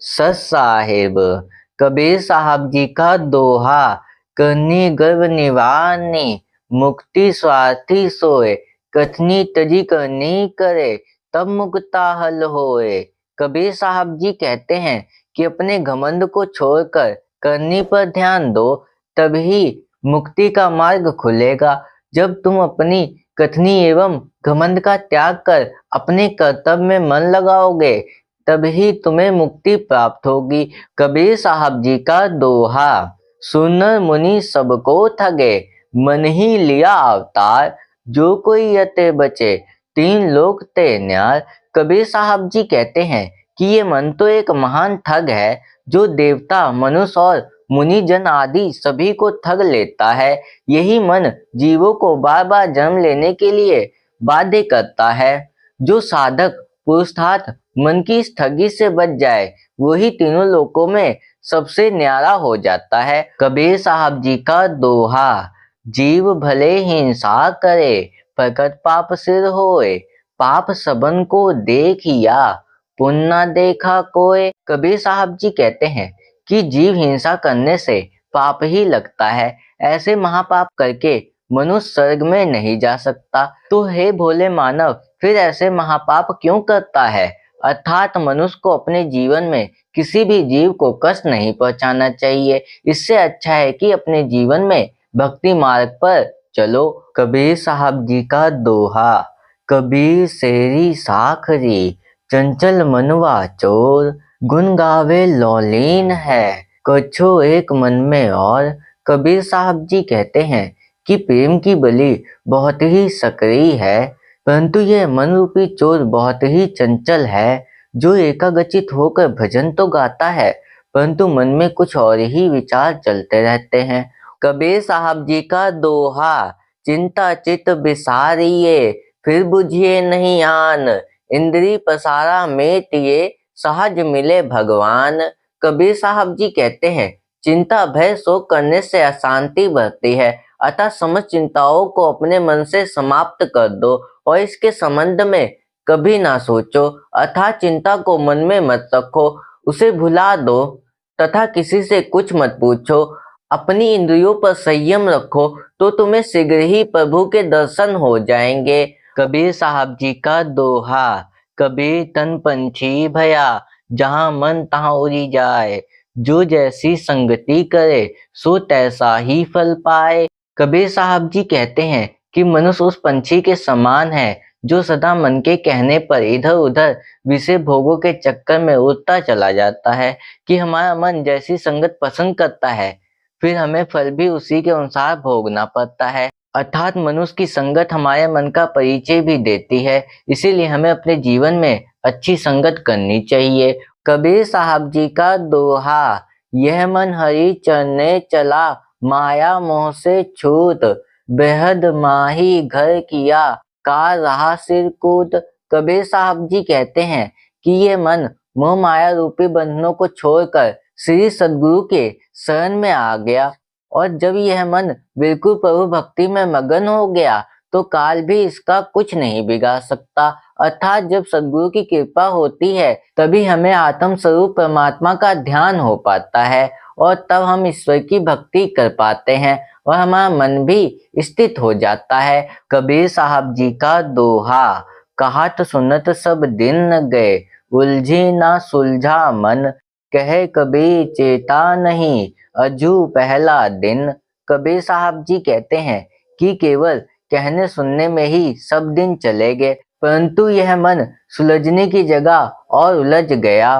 सत साहेब। कबीर साहब जी का दोहा। करनी गर्व निवारनी, मुक्ति स्वार्थी सोए। कथनी तजी करनी करे, तब मुक्ता हल होए। कबीर साहब जी कहते हैं कि अपने घमंड को छोड़कर करनी पर ध्यान दो, तभी मुक्ति का मार्ग खुलेगा। जब तुम अपनी कथनी एवं घमंड का त्याग कर अपने कर्तव्य में मन लगाओगे, तभी तुम्हें मुक्ति प्राप्त होगी। कबीर साहब जी का दोहा। सुनर मुनि सबको ठगे, मन ही लिया अवतार। जो कोई यते बचे, तीन लोक ते न्यार। कबीर साहब जी कहते हैं कि ये मन तो एक महान ठग है, जो देवता, मनुष्य और मुनिजन आदि सभी को ठग लेता है। यही मन जीवों को बार बार जन्म लेने के लिए बाध्य करता है। जो साधक पुरुषार्थ मन की इस ठगी से बच जाए, वही तीनों लोकों में सबसे न्यारा हो जाता है। कबीर साहब जी का दोहा। जीव भले हिंसा करे, प्रकट पाप सिर होए। पाप सबन को देखिया, पुण्य ना देखा कोय। कबीर साहब जी कहते हैं कि जीव हिंसा करने से पाप ही लगता है। ऐसे महापाप करके मनुष्य स्वर्ग में नहीं जा सकता। तो हे भोले मानव, फिर ऐसे महापाप क्यों करता है? अर्थात मनुष्य को अपने जीवन में किसी भी जीव को कष्ट नहीं पहुंचाना चाहिए। इससे अच्छा है कि अपने जीवन में भक्ति मार्ग पर चलो। कबीर साहब जी का दोहा। कबीर सेरी साखरी, चंचल मनवा चोर। गुण गावे लौलीन है, कछो एक मन में और। कबीर साहब जी कहते हैं कि प्रेम की बलि बहुत ही सक्रिय है, परंतु यह मन रूपी चोर बहुत ही चंचल है, जो एकाग्रचित होकर भजन तो गाता है, परंतु मन में कुछ और ही विचार चलते रहते हैं। कबीर साहब जी का दोहा। चिंता चित बिसारिये, फिर बुझिए नहीं आन। इंद्री पसारा मेटिए, सहज मिले भगवान। कबीर साहब जी कहते हैं, चिंता भय शोक करने से अशांति बढ़ती है, अतः समस्त चिंताओं को अपने मन से समाप्त कर दो और इसके संबंध में कभी ना सोचो। अर्थात चिंता को मन में मत रखो, उसे भुला दो तथा किसी से कुछ मत पूछो। अपनी इंद्रियों पर संयम रखो, तो तुम्हें शीघ्र ही प्रभु के दर्शन हो जाएंगे। कबीर साहब जी का दोहा। कबीर तन पंछी भया, जहाँ मन तहाँ उड़ी जाए। जो जैसी संगति करे, सो तैसा ही फल पाए। कबीर साहब जी कहते हैं कि मनुष्य उस पंछी के समान है, जो सदा मन के कहने पर इधर उधर विषय भोगों के चक्कर में उड़ता चला जाता है। कि हमारा मन जैसी संगत पसंद करता है, फिर हमें फल भी उसी के अनुसार भोगना पड़ता है। अर्थात मनुष्य की संगत हमारे मन का परिचय भी देती है, इसीलिए हमें अपने जीवन में अच्छी संगत करनी चाहिए। कबीर साहब जी का दोहा। यह मन हरि चरने चला, माया मोह से छूट। बेहद माही घर किया, का रहा सिर कूट। कबीर साहब जी कहते हैं कि ये मन मोह माया रूपी बंधनों को छोड़कर श्री सद्गुरु के शरण में आ गया, और जब यह मन बिल्कुल प्रभु भक्ति में मगन हो गया, तो काल भी इसका कुछ नहीं बिगाड़ सकता। अर्थात जब सद्गुरु की कृपा होती है, तभी हमें आत्म स्वरूप परमात्मा का ध्यान हो पाता है, और तब हम ईश्वर की भक्ति कर पाते हैं और हमारा मन भी स्थित हो जाता है। कबीर साहब जी का दोहा। कहत सुनत सब दिन न गए, उलझी ना सुलझा मन। कहे कबीर चेता नहीं, अजू पहला दिन। कबीर साहब जी कहते हैं कि केवल कहने सुनने में ही सब दिन चले गए, परंतु यह मन सुलझने की जगह और उलझ गया।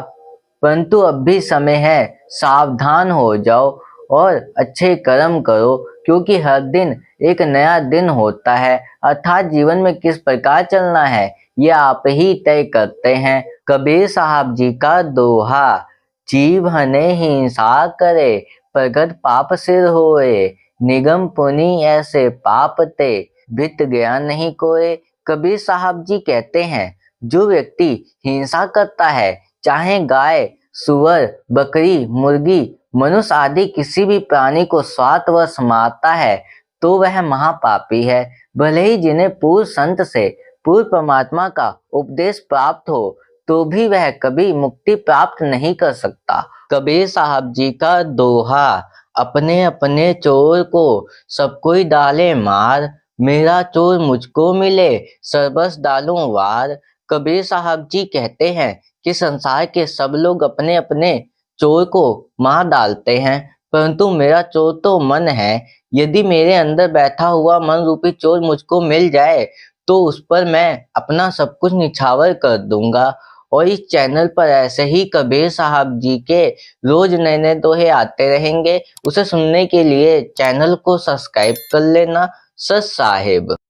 परंतु अब भी समय है, सावधान हो जाओ और अच्छे कर्म करो, क्योंकि हर दिन एक नया दिन होता है। अर्थात जीवन में किस प्रकार चलना है, ये आप ही तय करते हैं। कबीर साहब जी का दोहा। जीव हने हिंसा करे, प्रगट पाप सिर होए। निगम पुनि ऐसे पाप ते, भित गया नहीं कोय। कबीर साहब जी कहते हैं, जो व्यक्ति हिंसा करता है, चाहे गाय, सुअर, बकरी, मुर्गी, मनुष्य आदि किसी भी प्राणी को स्वार्थवश मारता है, तो वह महापापी है। भले ही जिन्हें पूर्व संत से पूर्व परमात्मा का उपदेश प्राप्त हो, तो भी वह कभी मुक्ति प्राप्त नहीं कर सकता। कबीर साहब जी का दोहा, अपने अपने चोर को सब कोई डाले मार, मेरा चोर मुझको मिले सर्बस डालूं वार। कबीर साहब जी कहते हैं कि संसार के सब लोग अपने अपने चोर को मार डालते हैं, परंतु मेरा चोर तो मन है। यदि मेरे अंदर बैठा हुआ मन रूपी चोर मुझको मिल जाए तो उस पर मैं अपना सब कुछ निछावर कर दूंगा। और इस चैनल पर ऐसे ही कबीर साहब जी के रोज नए नए दोहे आते रहेंगे। उसे सुनने के लिए चैनल को सब्सक्राइब कर लेना। सत साहिब।